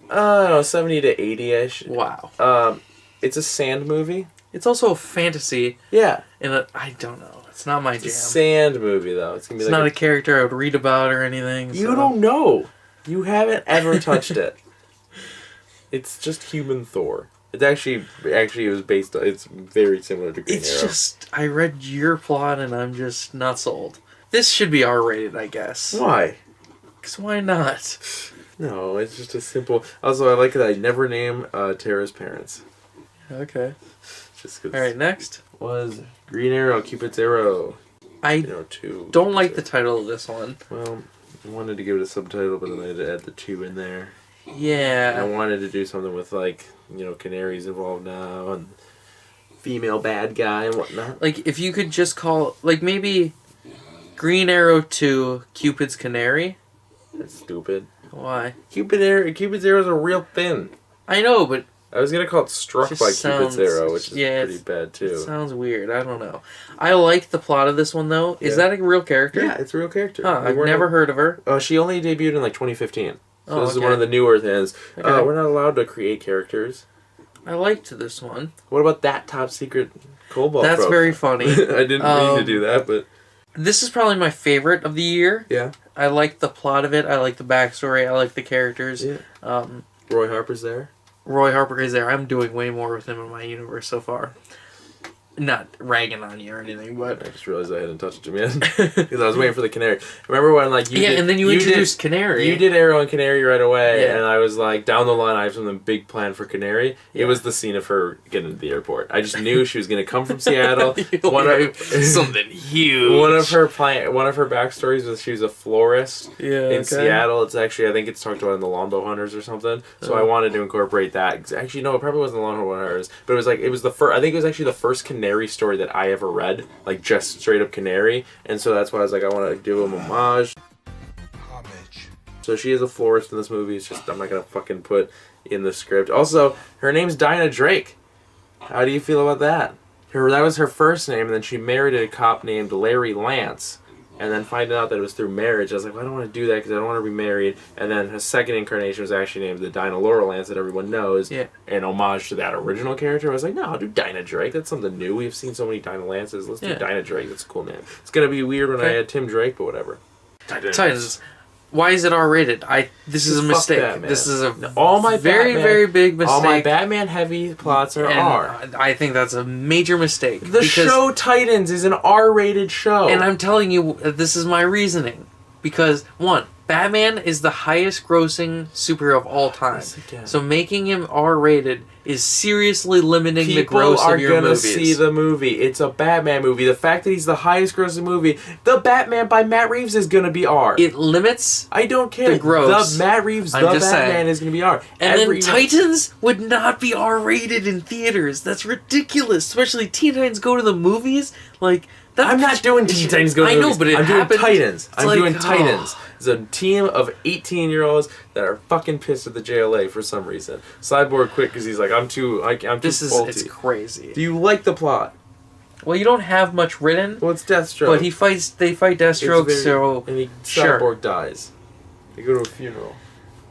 [SPEAKER 1] I don't know, 70 to 80-ish.
[SPEAKER 2] Wow.
[SPEAKER 1] It's a sand movie.
[SPEAKER 2] It's also a fantasy.
[SPEAKER 1] Yeah.
[SPEAKER 2] And I don't know. It's not my jam.
[SPEAKER 1] It's a sand movie, though. It's gonna be
[SPEAKER 2] not a character I would read about or anything.
[SPEAKER 1] You don't know. You haven't ever touched it. It's just human Thor. It's actually it was based on... It's very similar to Green Arrow.
[SPEAKER 2] It's just... I read your plot and I'm just not sold. This should be R-rated, I guess.
[SPEAKER 1] Why?
[SPEAKER 2] Because why not?
[SPEAKER 1] No, it's just a simple... Also, I like that I never name Tara's parents.
[SPEAKER 2] Okay.
[SPEAKER 1] Just cause
[SPEAKER 2] Alright, next.
[SPEAKER 1] Was Green Arrow, Cupid's Arrow.
[SPEAKER 2] I
[SPEAKER 1] two.
[SPEAKER 2] don't like the title of this one.
[SPEAKER 1] Well, I wanted to give it a subtitle, but then I had to add the 2 in there.
[SPEAKER 2] Yeah.
[SPEAKER 1] I wanted to do something with, like, canaries involved now, and female bad guy and whatnot.
[SPEAKER 2] Like, if you could just call... Like, maybe Green Arrow 2, Cupid's Canary?
[SPEAKER 1] That's stupid.
[SPEAKER 2] Why?
[SPEAKER 1] Cupid's Arrow is a real thing.
[SPEAKER 2] I know, but...
[SPEAKER 1] I was going to call it Struck by Cupid's Arrow, which is pretty bad, too.
[SPEAKER 2] It sounds weird. I don't know. I like the plot of this one, though. Is that a real character?
[SPEAKER 1] Yeah, it's a real character.
[SPEAKER 2] Huh, I've never heard of her.
[SPEAKER 1] She only debuted in, 2015. So this is
[SPEAKER 2] okay.
[SPEAKER 1] one of the newer things.
[SPEAKER 2] Okay.
[SPEAKER 1] We're not allowed to create characters.
[SPEAKER 2] I liked this one.
[SPEAKER 1] What about that top secret Cobalt
[SPEAKER 2] That's very funny.
[SPEAKER 1] I didn't mean to do that, but...
[SPEAKER 2] This is probably my favorite of the year.
[SPEAKER 1] Yeah.
[SPEAKER 2] I like the plot of it. I like the backstory. I like the characters.
[SPEAKER 1] Yeah. Roy Harper's there.
[SPEAKER 2] Roy Harper is there. I'm doing way more with him in my universe so far. Not ragging on you or anything, but...
[SPEAKER 1] I just realized I hadn't touched him yet. Because I was waiting for the Canary. Remember when, you did...
[SPEAKER 2] and then you introduced Canary.
[SPEAKER 1] You did Arrow and Canary right away,
[SPEAKER 2] Yeah.
[SPEAKER 1] and I was like, down the line, I have something big planned for Canary. Yeah. It was the scene of her getting to the airport. I just knew she was going to come from Seattle.
[SPEAKER 2] Something huge.
[SPEAKER 1] One of her backstories was she was a florist in Seattle. It's actually, I think it's talked about in the Longbow Hunters or something. So I wanted to incorporate that. Actually, no, it probably wasn't the Longbow Hunters, but it was the first. I think it was actually the first Canary story that I ever read, just straight up Canary, and so that's why I was like, I want to do a homage. So she is a florist in this movie. It's just I'm not gonna fucking put in the script. Also, her name's Dinah Drake. How do you feel about that? that was her first name, and then she married a cop named Larry Lance. And then finding out that it was through marriage, I was like, well, I don't want to do that because I don't want to be married. And then her second incarnation was actually named the Dinah Laurel Lance that everyone knows.
[SPEAKER 2] Yeah.
[SPEAKER 1] In homage to that original character, I was like, no, I'll do Dinah Drake. That's something new. We've seen so many Dinah Lances. Let's do Dinah Drake. That's a cool name. It's going to be weird when I add Tim Drake, but whatever.
[SPEAKER 2] Titans. Why is it R-rated? This is a mistake.
[SPEAKER 1] Batman.
[SPEAKER 2] This is a
[SPEAKER 1] very,
[SPEAKER 2] very big mistake.
[SPEAKER 1] All my Batman heavy plots are R.
[SPEAKER 2] I think that's a major mistake.
[SPEAKER 1] The show Titans is an R-rated show.
[SPEAKER 2] And I'm telling you, this is my reasoning. Because, one, Batman is the highest grossing superhero of all time. So making him R-rated is seriously limiting the gross of your movies.
[SPEAKER 1] People are gonna see the movie. It's a Batman movie. The fact that he's the highest grossing movie, The Batman by Matt Reeves is gonna be R.
[SPEAKER 2] It limits
[SPEAKER 1] I don't care.
[SPEAKER 2] the gross.
[SPEAKER 1] The Matt Reeves,
[SPEAKER 2] I'm
[SPEAKER 1] The
[SPEAKER 2] just
[SPEAKER 1] Batman
[SPEAKER 2] saying.
[SPEAKER 1] is gonna be R.
[SPEAKER 2] And then Titans would not be R-rated in theaters. That's ridiculous. Especially Teen Titans Go to the movies. Like,
[SPEAKER 1] I'm not doing Teen Titans Go to the movies.
[SPEAKER 2] I know, but
[SPEAKER 1] I'm
[SPEAKER 2] happened.
[SPEAKER 1] doing Titans.
[SPEAKER 2] I'm
[SPEAKER 1] doing Titans. It's a team of 18-year-olds that are fucking pissed at the JLA for some reason. Cyborg quit because he's like, I'm too faulty.
[SPEAKER 2] It's crazy.
[SPEAKER 1] Do you like the plot?
[SPEAKER 2] Well, you don't have much written.
[SPEAKER 1] Well, it's Deathstroke.
[SPEAKER 2] But they fight Deathstroke,
[SPEAKER 1] and Cyborg dies. They go to a funeral.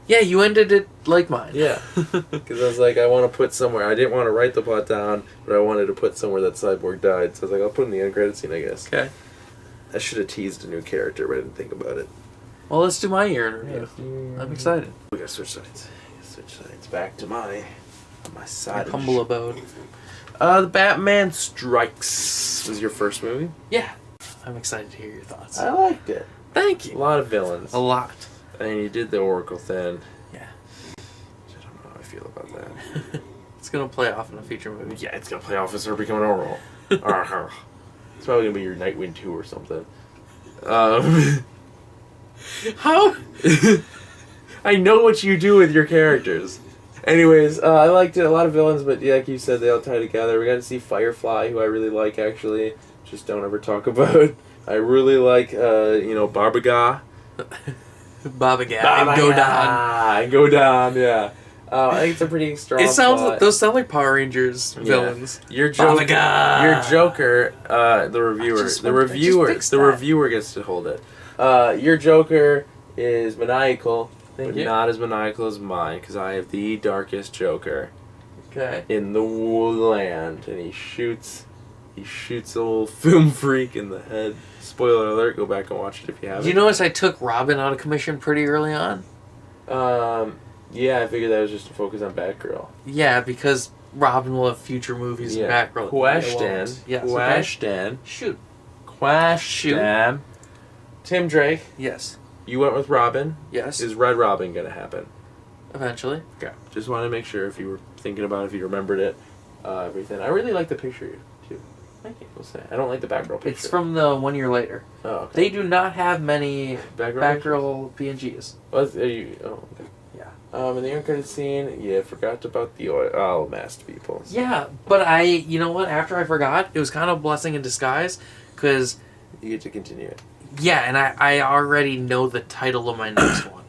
[SPEAKER 2] Yeah, you ended it like mine.
[SPEAKER 1] Yeah. Because I was like, I want to put somewhere. I didn't want to write the plot down, but I wanted to put somewhere that Cyborg died. So I was like, I'll put in the end credit scene, I guess.
[SPEAKER 2] Okay.
[SPEAKER 1] I should have teased a new character, but I didn't think about it.
[SPEAKER 2] Well, let's do my year in review. I'm excited.
[SPEAKER 1] We gotta switch sides. Back to my side.
[SPEAKER 2] Humble abode.
[SPEAKER 1] The Batman Strikes was your first movie?
[SPEAKER 2] Yeah. I'm excited to hear your thoughts.
[SPEAKER 1] I liked it.
[SPEAKER 2] Thank
[SPEAKER 1] A
[SPEAKER 2] you.
[SPEAKER 1] lot of villains.
[SPEAKER 2] A lot.
[SPEAKER 1] And you did the Oracle thing.
[SPEAKER 2] Yeah.
[SPEAKER 1] I don't know how I feel about that.
[SPEAKER 2] It's gonna play off in a future movie.
[SPEAKER 1] Yeah, it's gonna play off as her becoming Oracle. It's probably gonna be your Nightwing 2 or something.
[SPEAKER 2] How?
[SPEAKER 1] I know what you do with your characters. Anyways, I liked it. A lot of villains, but yeah, like you said, they all tie together. We got to see Firefly, who I really like, actually. Just don't ever talk about. I really like, Barbaga.
[SPEAKER 2] Babaga.
[SPEAKER 1] Go down, yeah. I think it's a pretty strong plot.
[SPEAKER 2] Those sound like Power Rangers villains.
[SPEAKER 1] Your Joker, the reviewer gets to hold it. Your Joker is maniacal, but not as maniacal as mine, because I have the darkest Joker.
[SPEAKER 2] Okay.
[SPEAKER 1] In the land, and he shoots a little film freak in the head. Spoiler alert! Go back and watch it if you haven't.
[SPEAKER 2] You notice I took Robin out of commission pretty early on.
[SPEAKER 1] Yeah, I figured that was just to focus on Batgirl.
[SPEAKER 2] Yeah, because Robin will have future movies in Batgirl.
[SPEAKER 1] Question.
[SPEAKER 2] Shoot.
[SPEAKER 1] Question. Tim Drake.
[SPEAKER 2] Yes.
[SPEAKER 1] You went with Robin.
[SPEAKER 2] Yes.
[SPEAKER 1] Is Red Robin gonna happen?
[SPEAKER 2] Eventually.
[SPEAKER 1] Okay. Just wanted to make sure if you were thinking about it, if you remembered it, everything. I really like the picture too. Thank you. We'll say. I don't like the Batgirl picture.
[SPEAKER 2] It's from the 1 year later.
[SPEAKER 1] Oh. Okay.
[SPEAKER 2] They do not have many
[SPEAKER 1] Batgirl
[SPEAKER 2] PNGs.
[SPEAKER 1] Okay.
[SPEAKER 2] Yeah.
[SPEAKER 1] In the end credit scene, forgot about the oil masked people.
[SPEAKER 2] Yeah, but you know what? After I forgot, it was kind of a blessing in disguise, because
[SPEAKER 1] you get to continue it.
[SPEAKER 2] Yeah, and I already know the title of my next one.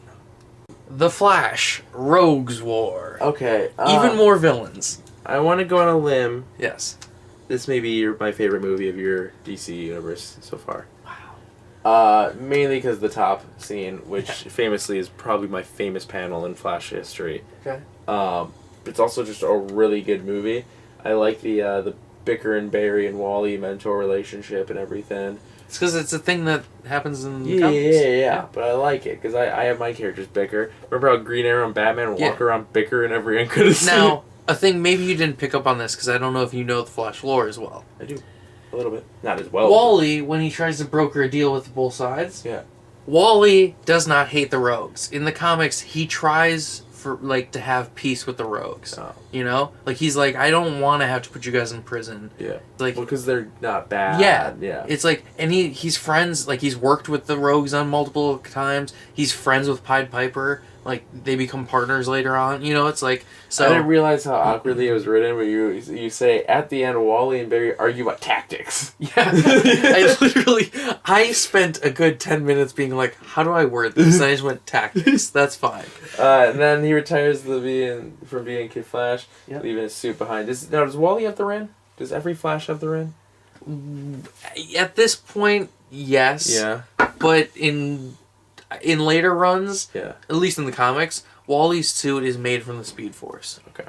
[SPEAKER 2] The Flash, Rogue's War.
[SPEAKER 1] Okay.
[SPEAKER 2] Even more villains.
[SPEAKER 1] I want to go on a limb.
[SPEAKER 2] Yes.
[SPEAKER 1] This may be my favorite movie of your DC universe so far. Wow. Mainly because the top scene, which famously is probably my famous panel in Flash history.
[SPEAKER 2] Okay.
[SPEAKER 1] It's also just a really good movie. I like the Bicker and Barry and Wally mentor relationship and everything.
[SPEAKER 2] It's because it's a thing that happens in the comics.
[SPEAKER 1] Yeah. But I like it because I have my characters bicker. Remember how Green Arrow and Batman walk around bicker in every end credit scene?
[SPEAKER 2] Now, a thing maybe you didn't pick up on this because I don't know if you know the Flash lore as well.
[SPEAKER 1] I do. A little bit. Not as well.
[SPEAKER 2] Wally, when he tries to broker a deal with both sides, Wally does not hate the Rogues. In the comics, he tries to have peace with the Rogues.
[SPEAKER 1] Oh.
[SPEAKER 2] You know? Like, he's like, I don't want to have to put you guys in prison.
[SPEAKER 1] Yeah.
[SPEAKER 2] Like,
[SPEAKER 1] because they're not bad.
[SPEAKER 2] Yeah. It's like, and he's friends, like, he's worked with the Rogues on multiple times. He's friends with Pied Piper. Like, they become partners later on. You know, it's like, so...
[SPEAKER 1] I didn't realize how awkwardly it was written, but you say, at the end, Wally and Barry argue about tactics.
[SPEAKER 2] Yeah. I spent a good 10 minutes being like, how do I word this? And I just went, tactics. That's fine.
[SPEAKER 1] And then he retires from being Kid Flash,
[SPEAKER 2] Yep.
[SPEAKER 1] leaving his suit behind. Does Wally have the Ren? Does every Flash have the ring?
[SPEAKER 2] At this point, yes.
[SPEAKER 1] Yeah.
[SPEAKER 2] But in later runs,
[SPEAKER 1] Yeah.
[SPEAKER 2] at least in the comics, Wally's suit is made from the Speed Force.
[SPEAKER 1] Okay.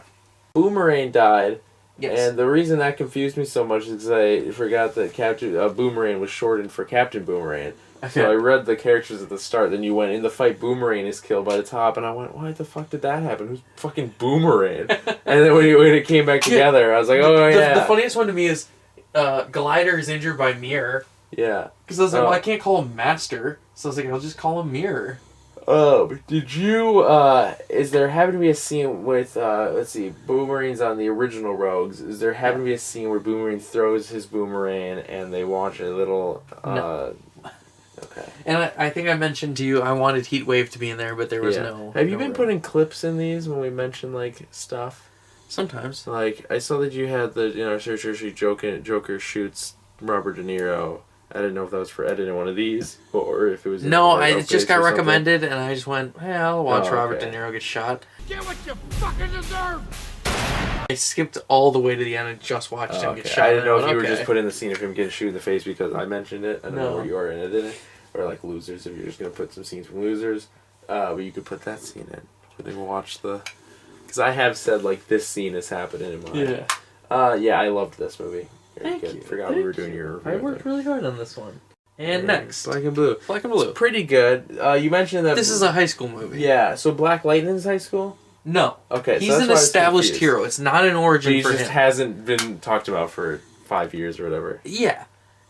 [SPEAKER 1] Boomerang died.
[SPEAKER 2] Yes.
[SPEAKER 1] And the reason that confused me so much is because I forgot that Captain Boomerang was shortened for Captain Boomerang.
[SPEAKER 2] Okay.
[SPEAKER 1] So I read the characters at the start, then you went, in the fight, Boomerang is killed by the top, and I went, why the fuck did that happen? Who's fucking Boomerang? And then when it came back together, I was like, oh, yeah.
[SPEAKER 2] The funniest one to me is Glider is injured by Mirror.
[SPEAKER 1] Yeah.
[SPEAKER 2] Because I was like, well, I can't call him Master. So I was like, I'll just call him Mirror.
[SPEAKER 1] Did you, is there happen to be a scene with, let's see, Boomerang's on the original Rogues. Is there happen to be a scene where Boomerang throws his boomerang and they watch a little,
[SPEAKER 2] No.
[SPEAKER 1] Okay.
[SPEAKER 2] And I think I mentioned to you I wanted Heatwave to be in there, but there was no...
[SPEAKER 1] Have you
[SPEAKER 2] no
[SPEAKER 1] been
[SPEAKER 2] room.
[SPEAKER 1] putting clips in these when we mention, like, stuff?
[SPEAKER 2] Sometimes.
[SPEAKER 1] Like, I saw that you had the, Joker shoots Robert De Niro. I didn't know if that was for editing one of these, or if it was...
[SPEAKER 2] No, it just got recommended, and I just went, hey, I'll watch Robert De Niro get shot.
[SPEAKER 3] Get what you fucking deserve!
[SPEAKER 2] I skipped all the way to the end and just watched him get shot.
[SPEAKER 1] I didn't know if you were
[SPEAKER 2] Okay.
[SPEAKER 1] just putting the scene of him getting shot in the face because I mentioned it. I don't know where you are in it. Or like Losers, if you're just going to put some scenes from Losers. But you could put that scene in where they watch the... Because I have said, like, this scene is happening in mine. Yeah, I loved this movie.
[SPEAKER 2] Thank you.
[SPEAKER 1] Forgot we were doing your review.
[SPEAKER 2] I worked really hard on this one. And next.
[SPEAKER 1] Black and Blue.
[SPEAKER 2] Black and Blue.
[SPEAKER 1] It's pretty good. You mentioned that...
[SPEAKER 2] This is a high school movie.
[SPEAKER 1] Yeah, so Black Lightning's high school?
[SPEAKER 2] No.
[SPEAKER 1] Okay,
[SPEAKER 2] He's
[SPEAKER 1] so that's
[SPEAKER 2] an
[SPEAKER 1] why I was
[SPEAKER 2] established
[SPEAKER 1] confused.
[SPEAKER 2] hero. It's not an origin
[SPEAKER 1] But he
[SPEAKER 2] for
[SPEAKER 1] just
[SPEAKER 2] him.
[SPEAKER 1] hasn't been talked about for 5 years or whatever.
[SPEAKER 2] Yeah.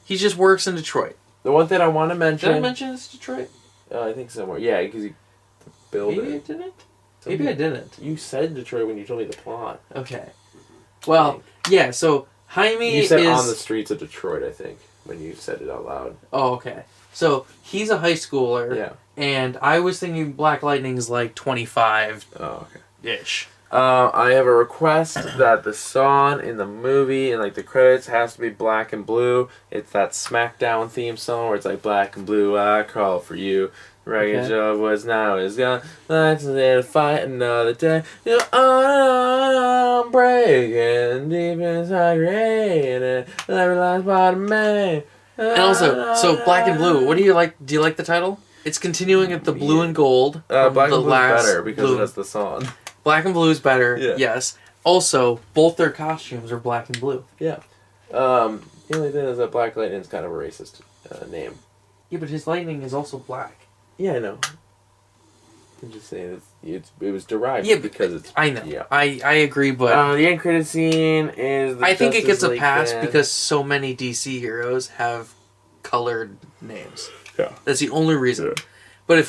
[SPEAKER 2] He just works in Detroit.
[SPEAKER 1] The one thing I want to mention...
[SPEAKER 2] Did I mention it's Detroit?
[SPEAKER 1] I think somewhere. Yeah, because he built
[SPEAKER 2] Maybe I
[SPEAKER 1] it.
[SPEAKER 2] didn't? Maybe I didn't.
[SPEAKER 1] You said Detroit when you told me the plot.
[SPEAKER 2] Okay. Well, yeah, so Jaime
[SPEAKER 1] You said
[SPEAKER 2] is...
[SPEAKER 1] on the streets of Detroit, I think, when you said it out loud.
[SPEAKER 2] Oh, okay. So he's a high schooler.
[SPEAKER 1] Yeah.
[SPEAKER 2] And I was thinking Black Lightning's like 25-ish.
[SPEAKER 1] Oh, okay. I have a request that the song in the movie and like the credits has to be Black and Blue. It's that SmackDown theme song where it's like Black and Blue, I crawl for you. Wreckage of what's now is gone. Let's fight another day. You're on, breaking deep inside, creating every last part of me.
[SPEAKER 2] And also, so Black and Blue, what do you like? Do you like the title? It's continuing at the blue and gold.
[SPEAKER 1] Black
[SPEAKER 2] from
[SPEAKER 1] and
[SPEAKER 2] the
[SPEAKER 1] Blue's
[SPEAKER 2] last
[SPEAKER 1] better because
[SPEAKER 2] Blue.
[SPEAKER 1] that's the song.
[SPEAKER 2] Black and Blue is better,
[SPEAKER 1] Yeah.
[SPEAKER 2] yes. Also, both their costumes are black and blue.
[SPEAKER 1] Yeah. The only thing is that Black Lightning's kind of a racist name.
[SPEAKER 2] Yeah, but his lightning is also black.
[SPEAKER 1] Yeah, I know. I'm just saying it was derived
[SPEAKER 2] Yeah,
[SPEAKER 1] because it's...
[SPEAKER 2] I know.
[SPEAKER 1] Yeah.
[SPEAKER 2] I agree, but
[SPEAKER 1] The end credit scene is...
[SPEAKER 2] I think it gets a pass
[SPEAKER 1] band.
[SPEAKER 2] because so many DC heroes have colored names.
[SPEAKER 1] Yeah.
[SPEAKER 2] That's the only reason.
[SPEAKER 1] Yeah.
[SPEAKER 2] But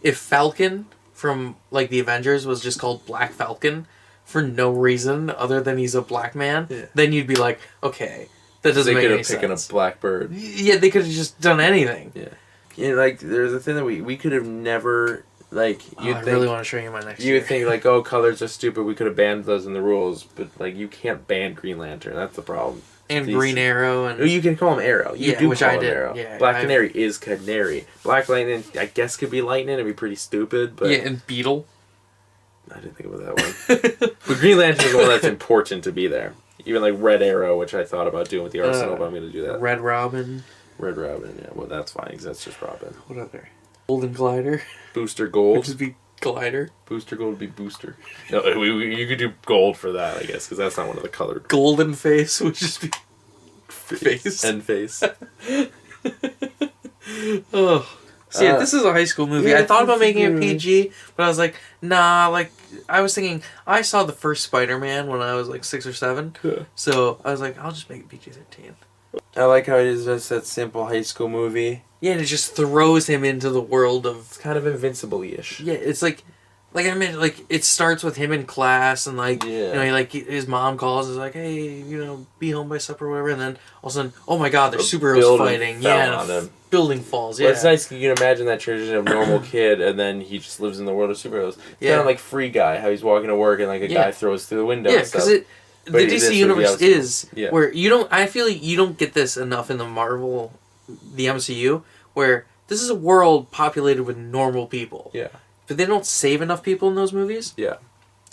[SPEAKER 2] if Falcon from like the Avengers was just called Black Falcon for no reason other than he's a black man, then you'd be like, okay, that doesn't make any sense. They could have
[SPEAKER 1] taken a blackbird.
[SPEAKER 2] Yeah, they could have just done anything.
[SPEAKER 1] Yeah. Yeah, like, there's a thing that we could have never, like,
[SPEAKER 2] I really want to show you my next
[SPEAKER 1] You
[SPEAKER 2] year.
[SPEAKER 1] would think, like, oh, colors are stupid, we could have banned those in the rules, but, like, you can't ban Green Lantern, that's the problem.
[SPEAKER 2] And
[SPEAKER 1] These-
[SPEAKER 2] Green Arrow and...
[SPEAKER 1] You can call him Arrow. You
[SPEAKER 2] Yeah,
[SPEAKER 1] do
[SPEAKER 2] which
[SPEAKER 1] call
[SPEAKER 2] I
[SPEAKER 1] him
[SPEAKER 2] did.
[SPEAKER 1] Arrow.
[SPEAKER 2] Yeah,
[SPEAKER 1] Black Canary is Canary. Black Lightning, I guess, could be Lightning. It'd be pretty stupid, but...
[SPEAKER 2] Yeah, and Beetle.
[SPEAKER 1] I didn't think about that one. But Green Lantern is the one that's important to be there. Even, like, Red Arrow, which I thought about doing with the Arsenal, but I'm going to do that.
[SPEAKER 2] Red Robin.
[SPEAKER 1] Red Robin, yeah. Well, that's fine, because that's just Robin.
[SPEAKER 2] What other? Golden Glider.
[SPEAKER 1] Booster
[SPEAKER 2] Which
[SPEAKER 1] Gold.
[SPEAKER 2] would be Glider.
[SPEAKER 1] Booster Gold would be Booster. No, you could do Gold for that, I guess, because that's not one of the colored.
[SPEAKER 2] Golden Face would just be... Face.
[SPEAKER 1] And face.
[SPEAKER 2] Oh. See, this is a high school movie.
[SPEAKER 1] Yeah,
[SPEAKER 2] I thought about making it
[SPEAKER 1] movie.
[SPEAKER 2] PG, but I was like, nah, like, I was thinking, I saw the first SpiderMan when I was like 6 or 7, so I was like, I'll just make it PG-13.
[SPEAKER 1] I like how it is just that simple high school movie.
[SPEAKER 2] Yeah, and it just throws him into the world of...
[SPEAKER 1] It's kind of Invincible-ish.
[SPEAKER 2] Yeah, it's like I mean, like, it starts with him in class, and like, you know, like, his mom calls, is like, hey, you know, be home by supper or whatever, and then all of a sudden, oh my god, there's superheroes
[SPEAKER 1] building
[SPEAKER 2] fighting.
[SPEAKER 1] fell
[SPEAKER 2] Yeah,
[SPEAKER 1] on him.
[SPEAKER 2] Building falls, yeah.
[SPEAKER 1] Well, it's nice, you can imagine that transition of normal kid, and then he just lives in the world of superheroes. It's kind of like Free Guy, how he's walking to work, and like a guy throws through the window
[SPEAKER 2] Yeah,
[SPEAKER 1] and stuff.
[SPEAKER 2] because the
[SPEAKER 1] But
[SPEAKER 2] DC universe is
[SPEAKER 1] Yeah.
[SPEAKER 2] where you don't. I feel like you don't get this enough in the MCU, where this is a world populated with normal people.
[SPEAKER 1] Yeah.
[SPEAKER 2] But they don't save enough people in those movies.
[SPEAKER 1] Yeah.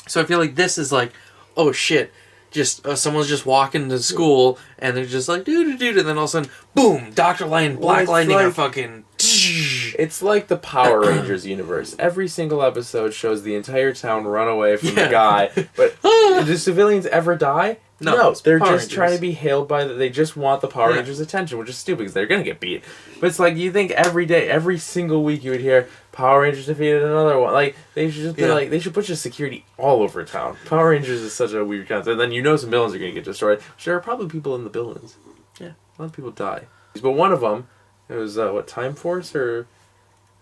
[SPEAKER 2] So I feel like this is like, oh shit, just someone's just walking to school and they're just like dude, and then all of a sudden, boom, Dr. Black Lightning are fucking.
[SPEAKER 1] It's like the Power Rangers universe. Every single episode shows the entire town run away from the guy. But do civilians ever die? No, they're just
[SPEAKER 2] Rangers.
[SPEAKER 1] trying to be hailed by they just want the Power Rangers' attention, which is stupid because they're gonna get beat. But it's like you think every day, every single week you would hear Power Rangers defeated another one. Like they should just be like they should put just security all over town. Power Rangers is such a weird concept. And then some villains are gonna get destroyed. Which there are probably people in the villains. Yeah, a lot of people die. But one of them, it was Time Force or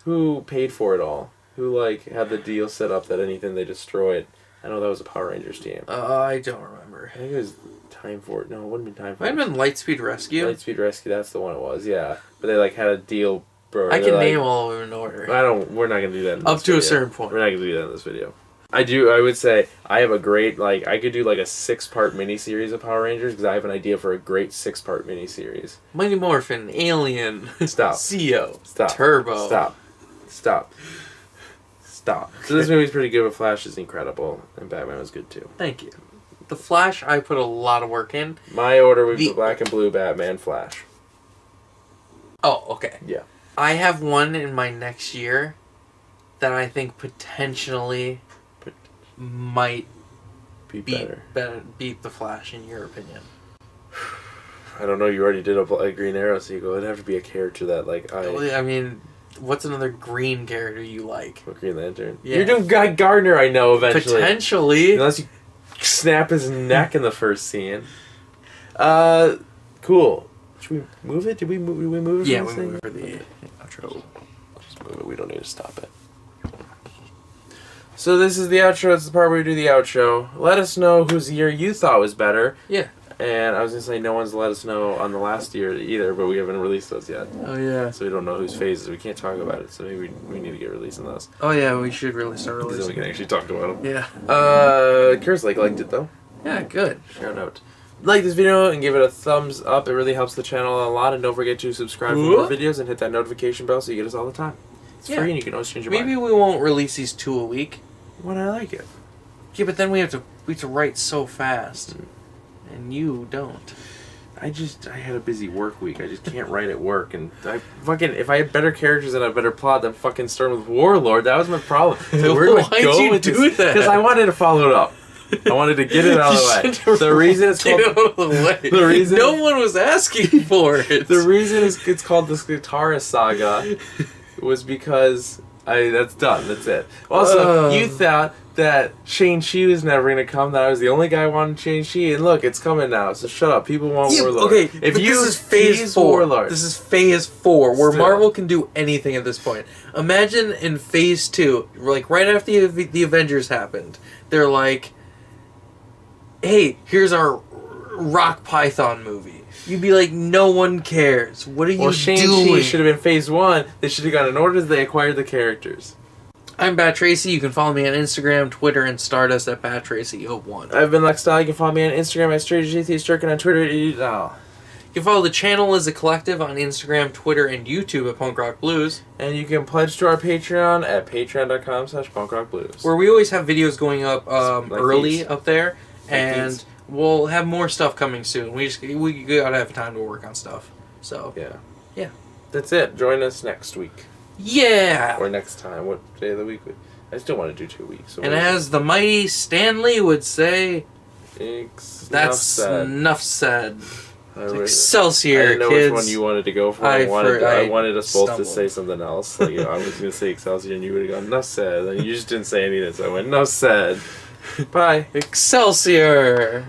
[SPEAKER 1] who paid for it all? Who had the deal set up that anything they destroyed? I know that was a Power Rangers team.
[SPEAKER 2] I don't remember.
[SPEAKER 1] I think it was Time Force. No, it wouldn't be Time Force.
[SPEAKER 2] Might have been Lightspeed Rescue.
[SPEAKER 1] Lightspeed Rescue, that's the one it was, yeah. But they had a deal, bro.
[SPEAKER 2] I can name all of them in order.
[SPEAKER 1] We're not going to do that in this
[SPEAKER 2] Up to
[SPEAKER 1] video.
[SPEAKER 2] a certain point.
[SPEAKER 1] We're not going to do that in this video. I would say, I have a great, I could do a 6-part miniseries of Power Rangers because I have an idea for a great 6-part miniseries.
[SPEAKER 2] Mighty Morphin, Alien.
[SPEAKER 1] Stop.
[SPEAKER 2] CEO.
[SPEAKER 1] Stop.
[SPEAKER 2] Turbo.
[SPEAKER 1] Stop. So this movie's pretty good, but Flash is incredible, and Batman was good too.
[SPEAKER 2] Thank you. The Flash, I put a lot of work in.
[SPEAKER 1] My order would be Black and Blue, Batman, Flash.
[SPEAKER 2] Oh, okay.
[SPEAKER 1] Yeah.
[SPEAKER 2] I have one in my next year that I think potentially might beat the Flash, in your opinion.
[SPEAKER 1] I don't know, you already did a Green Arrow, so it'd have to be a character that,
[SPEAKER 2] I mean, what's another green character you like?
[SPEAKER 1] Green Lantern.
[SPEAKER 2] Yeah.
[SPEAKER 1] You're doing Guy Gardner, I know, eventually.
[SPEAKER 2] Potentially.
[SPEAKER 1] Unless you snap his neck in the first scene. Cool. Should we move it? Did we move it?
[SPEAKER 2] Yeah, we move it for the outro.
[SPEAKER 1] Just move it. We don't need to stop it. So this is the outro. It's the part where we do the outro. Let us know whose year you thought was better.
[SPEAKER 2] Yeah.
[SPEAKER 1] And I was going to say no one's let us know on the last year either, but we haven't released those yet.
[SPEAKER 2] Oh, yeah.
[SPEAKER 1] So we don't know whose phases. We can't talk about it, so maybe we need to get released on those.
[SPEAKER 2] Oh, yeah, we should really start
[SPEAKER 1] Because then we
[SPEAKER 2] releasing.
[SPEAKER 1] can actually talk about them.
[SPEAKER 2] Yeah.
[SPEAKER 1] Kerslake liked it, though.
[SPEAKER 2] Yeah, good.
[SPEAKER 1] Shout out. Like this video and give it a thumbs up. It really helps the channel a lot. And don't forget to subscribe for more videos and hit that notification bell so you get us all the time. It's free and you can always change your mind.
[SPEAKER 2] Maybe we won't release these 2 a week.
[SPEAKER 1] Why do I like it?
[SPEAKER 2] Yeah, but then we have to write so fast. And you don't.
[SPEAKER 1] I had a busy work week. I just can't write at work. And if I had better characters and a better plot than fucking starting with Warlord, that was my problem. So where do I
[SPEAKER 2] Why'd
[SPEAKER 1] go
[SPEAKER 2] you
[SPEAKER 1] with
[SPEAKER 2] do
[SPEAKER 1] this?
[SPEAKER 2] that?
[SPEAKER 1] Because I wanted to follow it up. I wanted to get it out of the way. The reason it's called...
[SPEAKER 2] Get out of the way.
[SPEAKER 1] The reason...
[SPEAKER 2] No one was asking for it.
[SPEAKER 1] The reason it's called the Guitarist Saga was because... that's done. That's it. Also, you thought that Shang-Chi was never going to come, that I was the only guy wanting Shang-Chi, and look, it's coming now, so shut up. People want Warlord.
[SPEAKER 2] Okay,
[SPEAKER 1] if
[SPEAKER 2] but
[SPEAKER 1] you
[SPEAKER 2] this is phase 4.
[SPEAKER 1] Warlord.
[SPEAKER 2] This is phase 4, where
[SPEAKER 1] Still.
[SPEAKER 2] Marvel can do anything at this point. Imagine in phase 2, right after the Avengers happened, they're like, hey, here's our Rock Python movie. You'd be like, no one cares. What are you doing?
[SPEAKER 1] Shang-Chi should have been phase 1. They should have gone in order as they acquired the characters.
[SPEAKER 2] I'm Bat Tracy. You can follow me on Instagram, Twitter, and Stardust at BatTracy01.
[SPEAKER 1] I've been Lex Style. You can follow me on Instagram at StraightGTH, on Twitter. You
[SPEAKER 2] can follow the channel as a collective on Instagram, Twitter, and YouTube at Punk Rock Blues.
[SPEAKER 1] And you can pledge to our Patreon at patreon.com/punkrockblues.
[SPEAKER 2] Where we always have videos going up early
[SPEAKER 1] these.
[SPEAKER 2] up there. And
[SPEAKER 1] these.
[SPEAKER 2] we'll have more stuff coming soon. We gotta have time to work on stuff. So
[SPEAKER 1] yeah. That's it. Join us next week.
[SPEAKER 2] Yeah.
[SPEAKER 1] Or next time. What day of the week? I still want to do 2 weeks. So
[SPEAKER 2] and as the mighty Stanley would say,
[SPEAKER 1] that's
[SPEAKER 2] enough said. Excelsior,
[SPEAKER 1] I didn't know
[SPEAKER 2] kids.
[SPEAKER 1] which one you wanted to go for. I wanted us both to say something else. Like, I was going to say Excelsior, and you would have gone, enough said. And you just didn't say anything, so I went, enough said. Bye.
[SPEAKER 2] Excelsior!